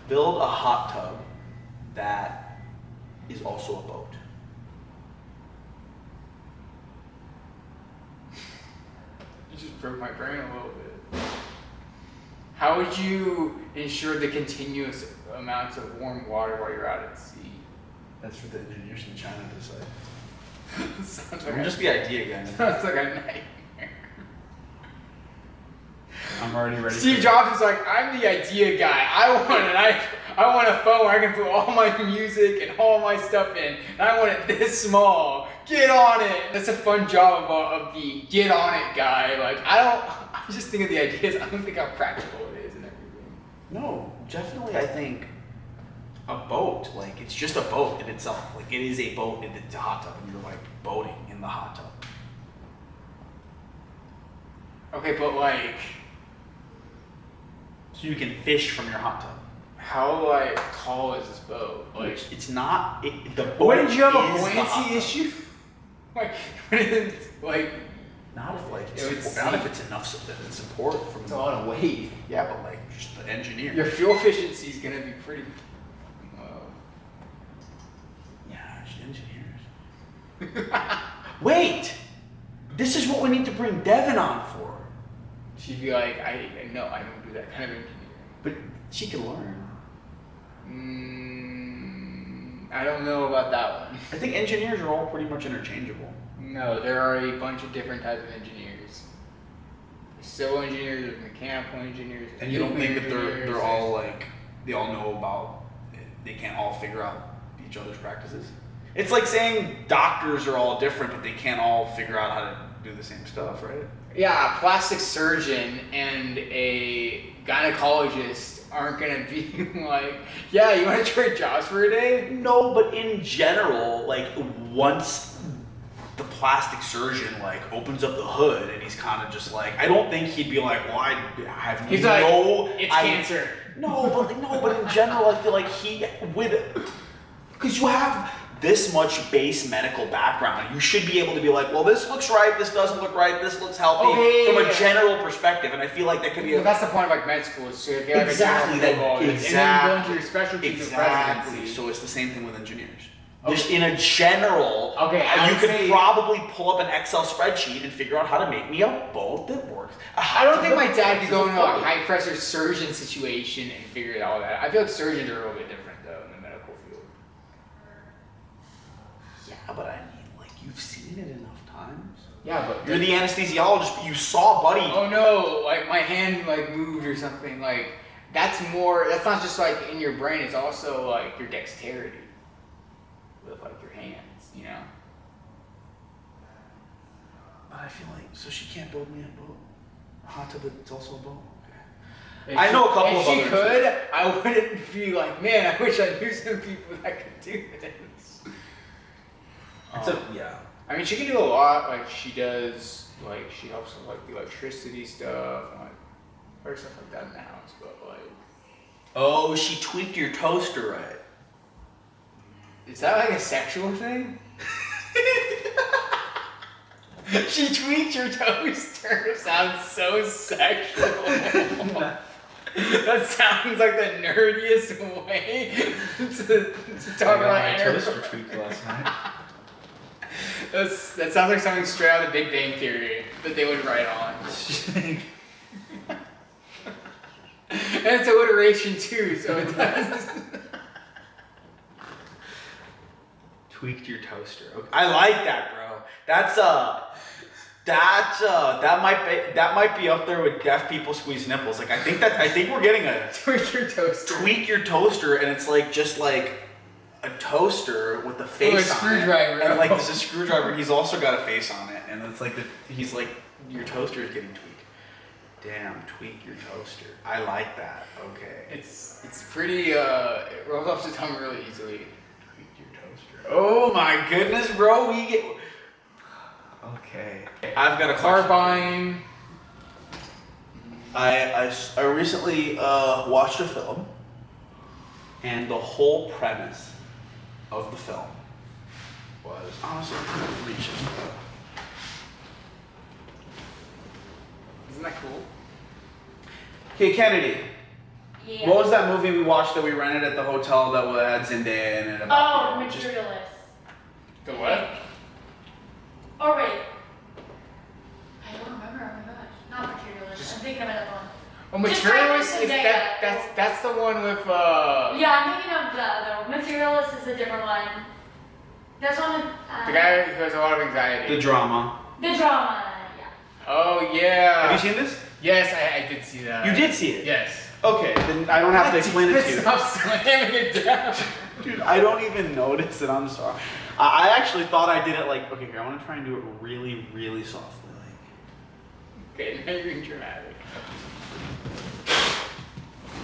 Build a hot tub that is also a boat. You just broke my brain a little bit. How would you ensure the continuous amounts of warm water while you're out at sea? That's for the engineers in China to decide. Sounds like I'm just the idea guy. sounds like a nightmare. I'm already ready. Steve Jobs is like, I'm the idea guy. I want a phone where I can put all my music and all my stuff in, and I want it this small. Get on it. That's a fun job of the get on it guy. Like I just think of the ideas. I don't think how practical it is and everything. No, definitely. I think a boat, like it's just a boat in itself. Like it is a boat and it's a hot tub, and you're like boating in the hot tub. Okay, but like, So you can fish from your hot tub. how like tall is this boat? Like, It's not. The boat wouldn't you have a is the hot buoyancy tub. issue? Like, like Not if like It would not if sink. it's enough support from it's a lot of weight. Yeah, but like just the engineer. Your fuel efficiency is gonna be pretty. Yeah, just engineers. Wait, this is what we need to bring Devin on for. She'd be like, no, I don't do that kind of engineering. But she can learn. I don't know about that one. I think engineers are all pretty much interchangeable. No, there are a bunch of different types of engineers. There's civil engineers, there's mechanical engineers. And you don't think that engineers, they're all like they all know about they can't all figure out each other's practices? It's like saying doctors are all different, but they can't all figure out how to do the same stuff, right? Yeah, a plastic surgeon and a gynecologist aren't gonna be like, yeah, you wanna trade jobs for a day? No, but in general, like once the plastic surgeon like opens up the hood and he's kind of just like, I don't think he'd be like, well, I have He's no, like, it's cancer. but in general, I feel like because you have this much base medical background, you should be able to be like, well, this looks right, this doesn't look right, this looks healthy from a general perspective, and I feel like that could be Well, that's the point of like med school, is to get like Exactly, a that- general football, and then you go into your specialty for exactly. presidency. So it's the same thing with engineers. Okay. Just in a general, Okay, I you would could say- probably pull up an Excel spreadsheet and figure out how to make me a boat that works. I don't think my dad could go into a boat. high pressure surgeon situation and figure it all out. I feel like surgeons are a little bit different though in the medical field. Yeah, but I mean, like you've seen it enough times. Yeah, but You're the anesthesiologist, but you saw Buddy. oh no, like my hand like moved or something. Like that's not just like in your brain, it's also like your dexterity with like your hands, you know? But I feel like so she can't build me a boat. A hot tub that's also a boat. Okay. If I know a couple if of she others. could, I wouldn't be like, man, I wish I knew some people that could do this. Yeah. I mean, she can do a lot. Like she does, like she helps with like the electricity stuff, and, like or stuff like that in the house. But like, Oh, she tweaked your toaster right. is that like a sexual thing? She tweaked your toaster. Sounds so sexual. That sounds like the nerdiest way to talk about hair. tweaked last night. That sounds like something straight out of the Big Bang Theory that they would write on. And it's alliteration too, so it does. Tweaked your toaster. Okay. I like that, bro. That might be up there with deaf people squeeze nipples. Like I think we're getting a Tweak your toaster. tweak your toaster, and it's like just like a toaster with a face a on screwdriver. it. And like there's a screwdriver. He's also got a face on it, and it's like he's like your toaster is getting tweaked. Damn, tweak your toaster. I like that. Okay. It's pretty. It rolls off the tongue really easily. Tweak your toaster. Oh my goodness, bro. We get. Okay. I've got a question. Carbine. I recently watched a film, and the whole premise of the film was honestly I couldn't reach it. Isn't that cool? Okay, Kennedy, Yeah. What was that movie we watched that we rented at the hotel that had Zendaya in it? Oh, you know, just- Materialist. The what? Oh wait. I don't remember. Oh my gosh. Not Materialist. I'm thinking of another one. Oh, Just Materialist type in is Zendaya. that's the one with Yeah, I'm thinking of the other one. Materialist is a different one. That's one with the guy who has a lot of anxiety. The drama. the drama. Yeah. Oh yeah. Have you seen this? Yes, I did see that. You did see it? Yes. Okay, then I don't have to explain it to you. Stop slamming it down. Dude, I don't even notice it. I'm sorry. I actually thought I did it like, okay, here, I want to try and do it really, really softly. Okay, now you're being dramatic.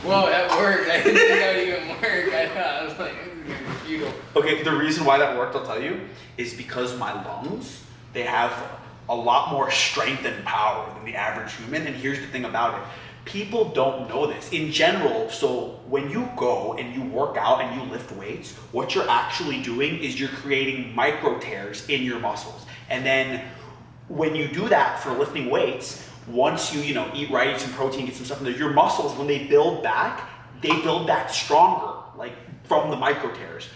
Whoa, that worked. I didn't think that would even work. I was like, this is gonna be futile. Okay, the reason why that worked, I'll tell you, is because my lungs, they have a lot more strength and power than the average human. And here's the thing about it. People don't know this. In general, so when you go and you work out and you lift weights, what you're actually doing is you're creating micro tears in your muscles. And then when you do that for lifting weights, once you eat right, eat some protein, get some stuff in there, your muscles, when they build back stronger, like from the micro tears.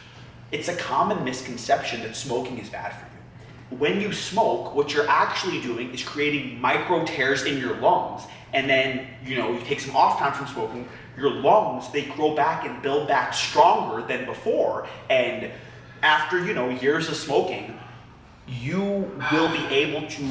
It's a common misconception that smoking is bad for you. When you smoke, what you're actually doing is creating micro tears in your lungs. And then, you take some off time from smoking, your lungs, they grow back and build back stronger than before. And after, years of smoking, you will be able to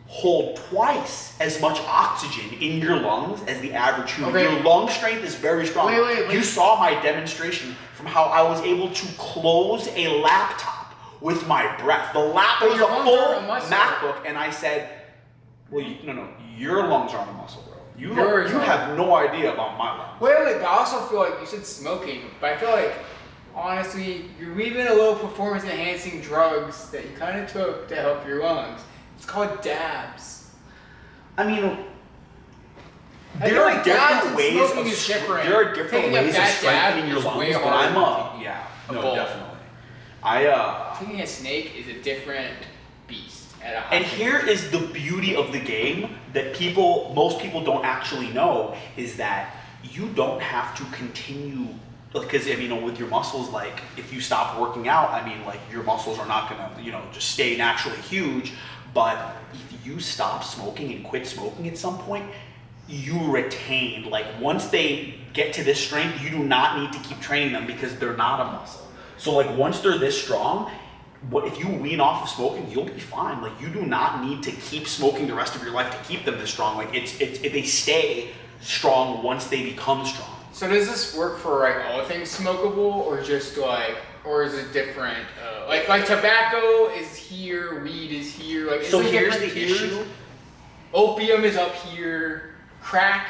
hold twice as much oxygen in your lungs as the average human. Okay. Your lung strength is very strong. Wait. You saw my demonstration from how I was able to close a laptop with my breath. The laptop was your a lungs full aren't a muscle. MacBook, and I said, well, no, your lungs aren't a muscle, bro. You Yours are. have no idea about my lungs. Wait, but I also feel like you said smoking, but I feel like, honestly, you're weaving a little performance enhancing drugs that you kind of took to help your lungs. It's called dabs. I mean, I there feel are like dabs different and ways smoking of is different. there are different Taking a ways of bad dab strengthening your is lungs, way but harder I'm than no, bowl. definitely. Taking a snake is a different beast at a high And here is the beauty of the game that most people don't actually know, is that you don't have to continue, because with your muscles, like if you stop working out, your muscles are not gonna, just stay naturally huge. But if you stop smoking and quit smoking at some point, you retain, once they get to this strength, you do not need to keep training them because they're not a muscle. So once they're this strong, if you wean off of smoking, you'll be fine. You do not need to keep smoking the rest of your life to keep them this strong. They stay strong once they become strong. So does this work for all things smokable, or just or is it different? Like tobacco is here, weed is here. Is So there here's the different tiers? issue. Opium is up here. Crack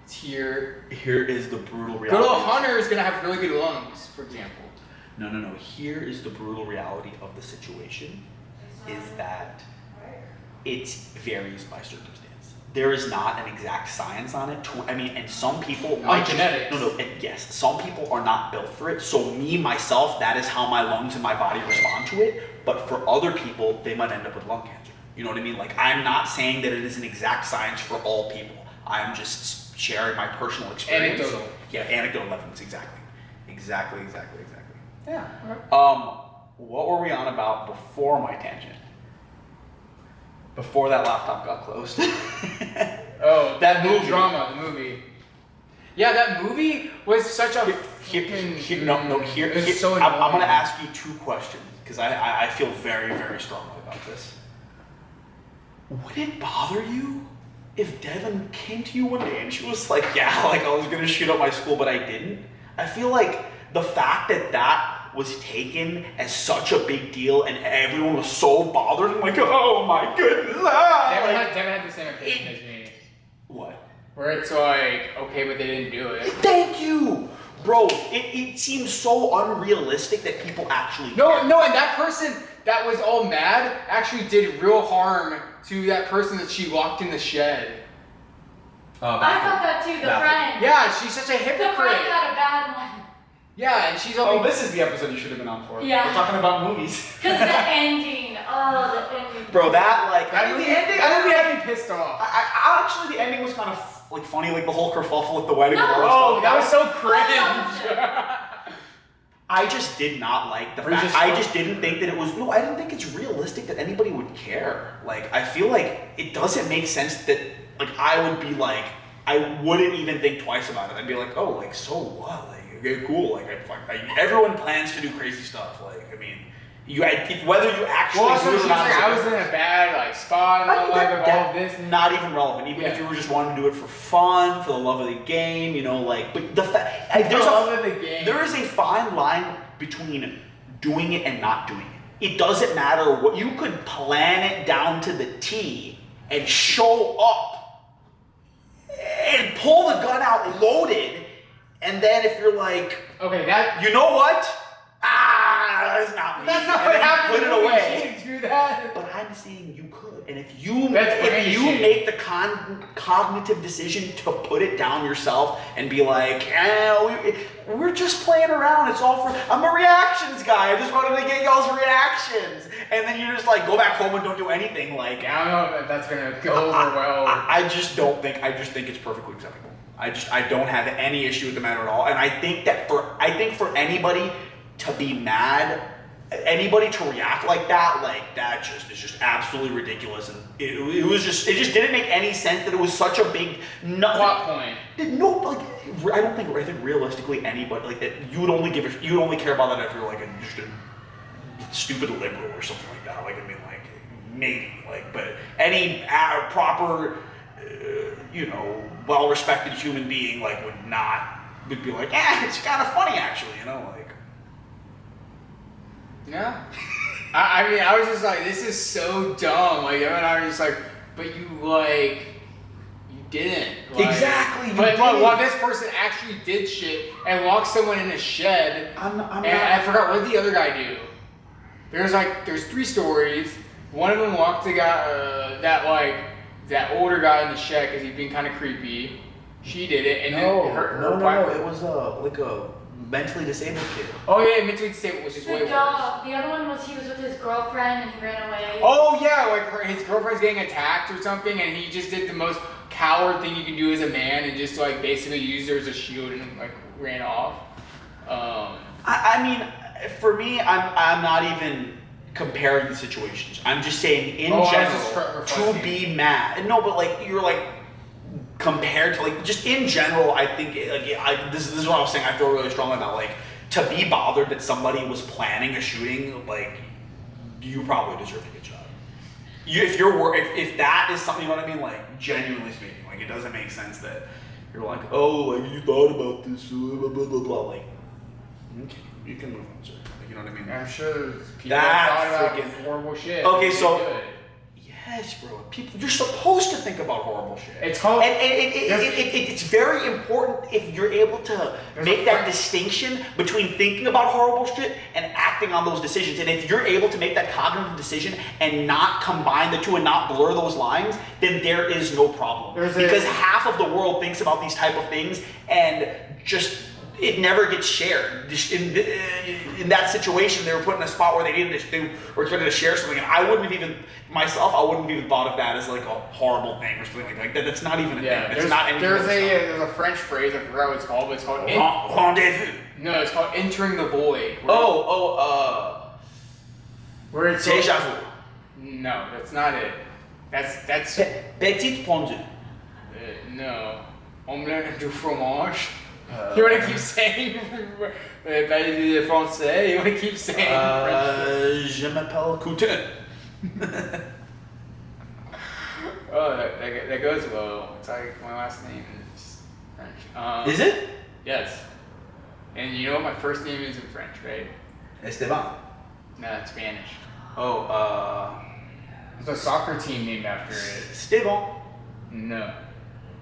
is here. Here is the brutal Good reality. old Hunter is gonna have really good lungs, for example. No. Here is the brutal reality of the situation, is that it varies by circumstance. There is not an exact science on it. And some people might genetics. Yes, some people are not built for it. So myself, that is how my lungs and my body respond to it. But for other people, they might end up with lung cancer. You know what I mean? I'm not saying that it is an exact science for all people. I'm just sharing my personal experience. Anecdotal. Yeah, anecdotal evidence, exactly. Exactly. Yeah. What were we on about before my tangent? Before that laptop got closed. Oh, That the movie. drama, the movie. Yeah, that movie was such a Here, It was so I'm going annoying. to ask you two questions because I feel very, very strongly about this. Would it bother you if Devin came to you one day and she was like, yeah, I was going to shoot up my school, but I didn't? I feel like the fact that was taken as such a big deal and everyone was so bothered, I'm like, oh my goodness. Devin had the same opinion as me. What? Where it's okay, but they didn't do it. Thank you! Bro, it seems so unrealistic that people actually No, and that person that was all mad actually did real harm to that person that she locked in the shed. I thought that too. The friend. Yeah, she's such a The hypocrite. friend had a bad one. Yeah, and she's all this is the episode you should have been on for. Yeah. We're talking about movies. Cause the ending. Oh, the ending. Bro, that that movie had me pissed off. I actually, the ending was kind of like funny, like the whole kerfuffle at the wedding. No. and all this Oh, stuff? that was so Oh, cringe. I just did not like the Or fact. just- I just didn't think that it was. No, I didn't think it's realistic that anybody would care. Like, I feel like it doesn't make sense that, like, I would be like, I wouldn't even think twice about it. I'd be like, oh, like, so what? Like, okay, cool. Like, everyone plans to do crazy stuff. Like, I mean, whether you actually Well, also, do it she's or not. like, is I was different. in a bad like spot in my life, all of this. Not even relevant. Even if Yeah. you were just wanting to do it for fun, for the love of the game, you know, like. But the fact there's love of the game. there is a fine line between doing it and not doing it. It doesn't matter what you could plan it down to the T and show up and pull the gun out loaded, and then if you're like, Okay, that. you know what? That's not me. That's not And what then happened. Put it away. You can't do that. But I'm saying you could, and if you That's brain make the cognitive decision to put it down yourself and be like, we're just playing around. It's all for. I'm a reactions guy. I just wanted to get y'all's reactions, and then you just like go back home and don't do anything. Like I don't know if that's gonna go over well. I just don't think. I just think it's perfectly acceptable. I don't have any issue with the matter at all, and I think for anybody to be mad, anybody to react like that just is just absolutely ridiculous, and it just didn't make any sense that it was such a big Plot point. no, like I think realistically anybody like that you would only care about that if you're like just a stupid liberal or something like that. Like I mean, like maybe like, but any proper well-respected human being like would be like, it's kind of funny actually, you know, like. Yeah. I mean, I was just like, this is so dumb. Like, and I was just like, but you didn't. Like, Exactly, you But didn't. while this person actually did shit and locked someone in a shed, I'm and I forgot what did the other guy do. There's 3 stories. One of them locked the guy, that older guy in the shed because he's being kind of creepy. She did it, and then her It was like a mentally disabled kid. Oh yeah, mentally disabled, which is way The worse. dog. The other one was he was with his girlfriend and he ran away. Oh yeah, like his girlfriend's getting attacked or something, and he just did the most coward thing you can do as a man, and just like basically used her as a shield and like ran off. I mean, for me, I'm not even comparing the situations. I'm just saying in I was general just to reflecting. be mad. No, but like you're like compared to like just in general. I think this is what I was saying. I feel really strongly about like to be bothered that somebody was planning a shooting. Like you probably deserve to get shot. If that is something, you know what I mean? Like genuinely speaking, like it doesn't make sense that you're like, oh, like you thought about this, blah blah blah blah. Like okay, you can move on, sir. Like, you know what I mean? I'm sure there's people That that thought about freaking- horrible shit. Okay, They so- did. Yes, bro. People, you're supposed to think about horrible shit. It's called- and it's very important if you're able to There's make a that French- distinction between thinking about horrible shit and acting on those decisions. And if you're able to make that cognitive decision and not combine the two and not blur those lines, then there is no problem. Because half of the world thinks about these type of things and just it never gets shared. Just in that situation, they were put in a spot where they were expected to share something, and I wouldn't have even thought of that as like a horrible thing or something like that. That's not even a Yeah, thing. It's not anything. there's a French phrase, I forgot what it's called, but it's called Rendezvous. no, it's called entering the void. Where it's Déjà vu. No, that's not it. That's Petite pendule. no. Omelette du fromage. You want to keep saying de français? You want to keep saying French? Je m'appelle Coutin. Oh, that goes well. It's like my last name is French. Is it? Yes. And you know what my first name is in French, right? Esteban. No, it's Spanish. There's a soccer team named after it. Stevan. No.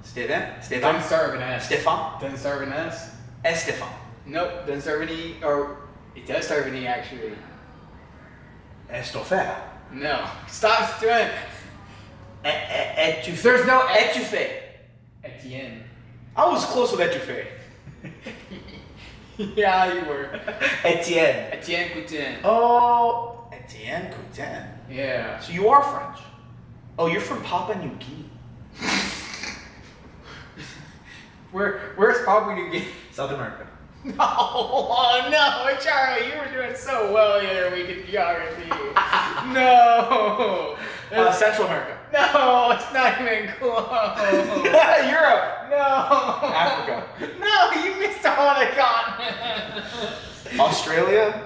Stevan. Doesn't start with an S. Stefan. Doesn't start with an S. Estefan. Nope, doesn't start with an E. Or it does start with an E actually. Estoffer. No. Stop doing it. Etouffé. There's no E. Etouffé. Etienne. I was close with etouffé. Yeah, you were. Etienne. Etienne Coutin. Oh, Etienne Coutin. Yeah. So you are French. Oh, you're from Papua New Guinea. Where's Papua New Guinea? South America. No, oh no, Charlie, you were doing so well the other week in geography. No. Central America. No, it's not even close. Europe. No. Africa. No, you missed all the continents. Australia.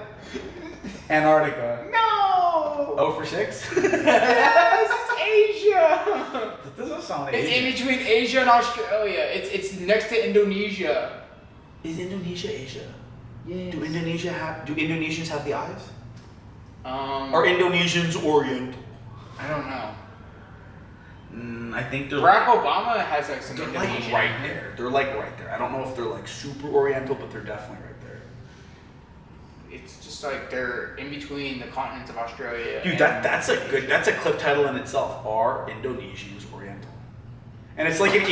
Antarctica. No. 0 for 6? Yes, it's Asia. That doesn't sound It's Asian. in between Asia and Australia. It's next to Indonesia. Is Indonesia Asia? Yeah. Do Indonesians have the eyes? Or Are Indonesians Oriental? I don't know. I think they're Barack Obama has like some They're Indonesian. like right there. They're like right there. I don't know if they're like super Oriental, but they're definitely right there. It's just like they're in between the continents of Australia. Dude, and that's a clip title in itself. Are Indonesians Oriental? And it's like an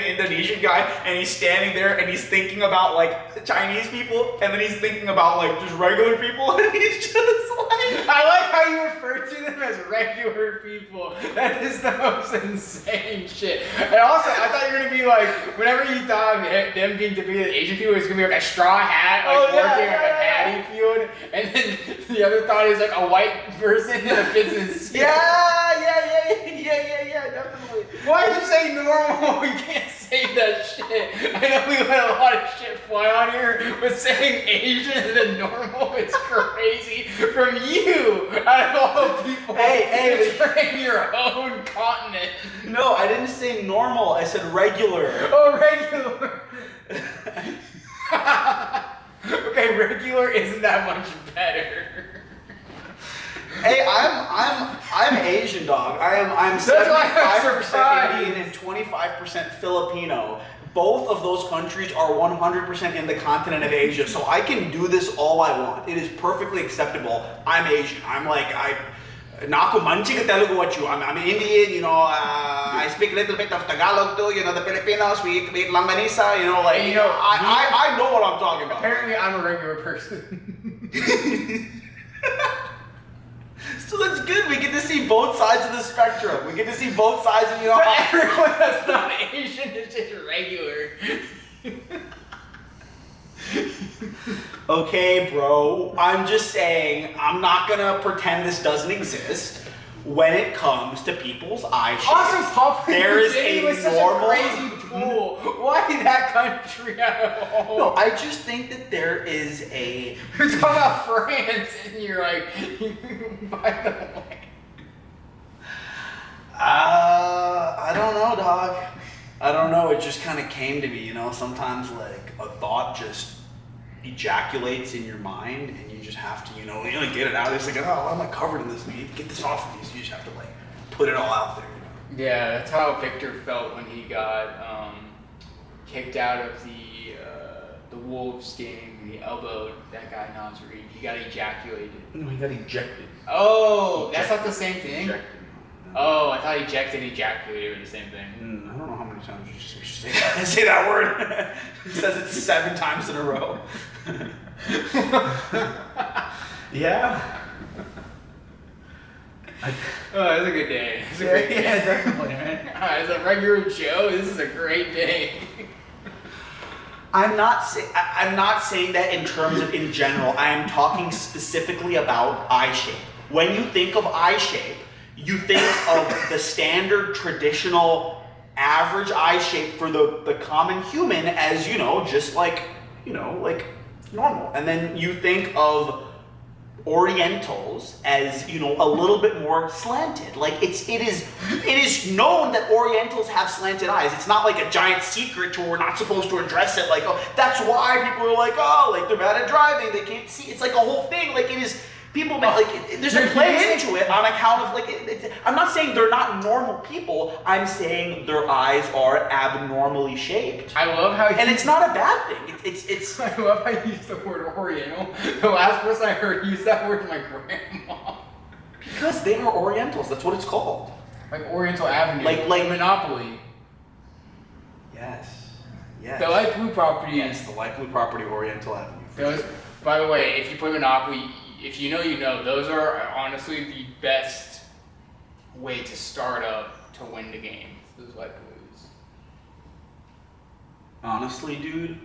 Indonesian guy, and he's standing there, and he's thinking about like Chinese people, and then he's thinking about like just regular people, and he's just like, I like how you refer to them as regular people. That is the most insane shit. And also, I thought you were gonna be like, whenever you thought of them being depicted as Asian people, it was gonna be like a straw hat, like working like a paddy field, and then the other thought is like a white person in a business suit. yeah, definitely. Why did you say normal? You can't say that shit. I know we let a lot of shit fly on here, but saying Asian and then normal is crazy from you out of all people. Hey, from your own continent. No, I didn't say normal. I said regular. Oh, regular. Okay, regular isn't that much better. Hey, I'm Asian, dog. I'm That's why I'm 75% surprised. Indian and 25% Filipino. Both of those countries are 100% in the continent of Asia, so I can do this all I want. It is perfectly acceptable. I'm Asian. I'm like Naku manchig Telugu what you. I'm Indian. You know, I speak a little bit of Tagalog too. You know, the Filipinos we eat langganisa. You know, like And you know, I know what I'm talking about. Apparently, I'm a regular person. So that's good. We get to see both sides of the spectrum. We get to see both sides of But everyone that's not Asian is just regular. Okay, bro. I'm just saying. I'm not gonna pretend this doesn't exist. When it comes to people's eye shape, Also, Papua there is New Guinea a was such normal. a crazy pool. Why that country at all? No, I just think that there is a. You're talking about France, and you're like, by the way. I don't know, dog. I don't know. It just kind of came to me, you know. Sometimes, like a thought just ejaculates in your mind, and you just have to, you know, get it out. It's like, oh, why am I covered in this? You need to get this off of you. So you just have to like put it all out there. You know? Yeah, that's how Victor felt when he got kicked out of the Wolves game. He elbowed that guy Nasri. He got ejaculated. No, he got ejected. Oh, that's not the same thing. Ejected. Oh, I thought ejected and ejaculated were the same thing. I don't know how many times you should say that word. He says it 7 times in a row. Yeah. Oh, that's a good day. It's a great day. Yeah, definitely, man. As a regular Joe, this is a great day. I'm not saying that in terms of in general. I am talking specifically about eye shape. When you think of eye shape, you think of the standard traditional average eye shape for the common human as, you know, just like, you know, like normal. And then you think of Orientals as, you know, a little bit more slanted. Like it is known that Orientals have slanted eyes. It's not like a giant secret to where we're not supposed to address it. Like, oh, that's why people are like, oh, like they're bad at driving, they can't see. It's like a whole thing. Like it is. People make, like, there's a play into it on account of, like, I'm not saying they're not normal people. I'm saying their eyes are abnormally shaped. I love how And it's not a bad thing. It's I love how you use the word Oriental. The last person I heard use that word was my grandma. because they are Orientals. That's what it's called. Like Oriental Avenue. Like Monopoly. Yes. Yes. The light blue property Yes, the light blue property Oriental Avenue. for Those, sure. by the way, if you play Monopoly, if you know, you know. Those are honestly the best way to start up to win the game. Those light blues. Honestly, dude,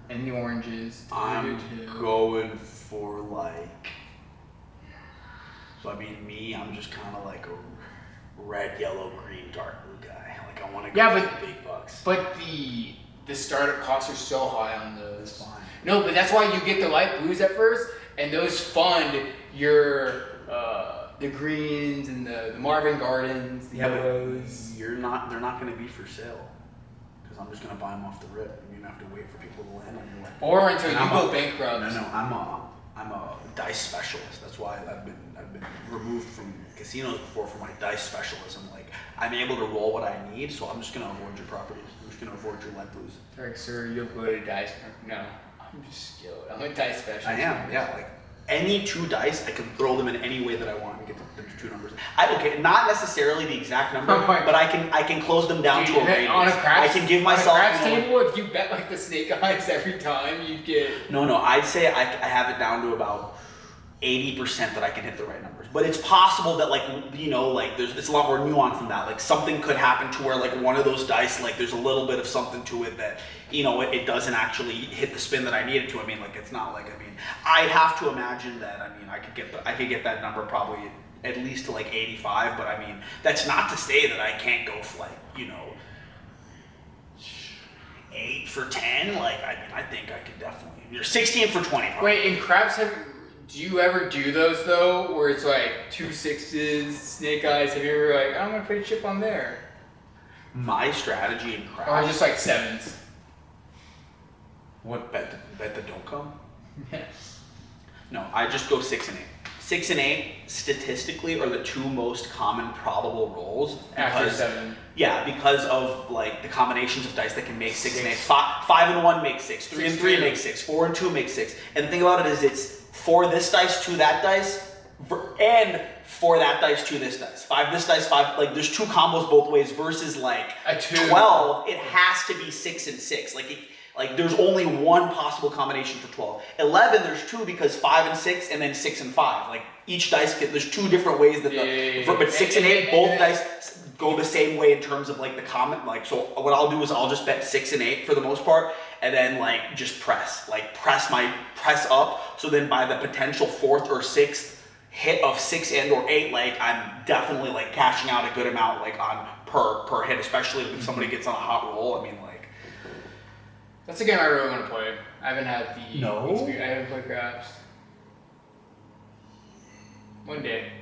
And the oranges. I'm too. going for like. So I mean, I'm just kind of like a red, yellow, green, dark blue guy. Like I want to go Yeah, for but- the big bucks. But the startup costs are so high on those. Fine. No, but that's why you get the light blues at first, and those fund your the greens and the Marvin Gardens, the Yeah, yellows. but you're not. They're not going to be for sale. Because I'm just going to buy them off the rip. You're going to have to wait for people to land on your land. Or until And you I'm go a- bankrupt. No, I'm a dice specialist. That's why I've been removed from casinos before for my dice specialism. Like I'm able to roll what I need, so I'm just gonna avoid your properties. I'm just gonna avoid your light blues. Like, sir, you'll go to dice. No, I'm just skilled. I'm a dice specialist. I am, yeah. Like any two dice, I can throw them in any way that I want and get them to two numbers. Okay, not necessarily the exact number, Oh my but I can close them down to a range. On a craps, I can give myself. on a craps you know, table, if you bet like the snake eyes every time, you'd get. No, I'd say I have it down to about 80% that I can hit the right numbers. But it's possible that, like, you know, like, it's a lot more nuanced than that. Like, something could happen to where, like, one of those dice, like, there's a little bit of something to it that, you know, it doesn't actually hit the spin that I need it to. I mean, like, it's not like, I mean, I'd have to imagine that, I mean, I could get that number probably at least to, like, 85, but I mean, that's not to say that I can't go for, like, you know, 8 for 10. Like, I mean, I think I could definitely. You're 16 for 20. Probably. Wait, in craps, do you ever do those though, where it's like 2 6s, snake eyes? Have you ever like, I'm gonna put a chip on there, My strategy in or craps. just like 7s? What bet that don't come? Yes. No, I just go 6 and 8. 6 and 8 statistically are the two most common probable rolls After because 7. yeah, because of like the combinations of dice that can make 6 and 8. Six. 5 and 1 makes 6. 3 and 6, 3 2. makes 6. 4 and 2 makes 6. And the thing about it is it's for this dice to that dice, and for that dice to this dice. 5 this dice, 5 like there's two combos both ways versus like A 2. 12. It has to be 6 and 6. Like there's only one possible combination for 12. 11 there's two because 5 and 6 and then 6 and 5. Like each dice there's two different ways that but 6 and 8 both dice go the same way in terms of like the comment. Like so what I'll do is I'll just bet 6 and 8 for the most part and then like just press up so then by the potential 4th or 6th hit of 6 and or 8 like I'm definitely like cashing out a good amount like on per hit, especially if somebody gets on a hot roll. I mean like That's a game I really want to play. I haven't had the No? experience. I haven't played craps. One day.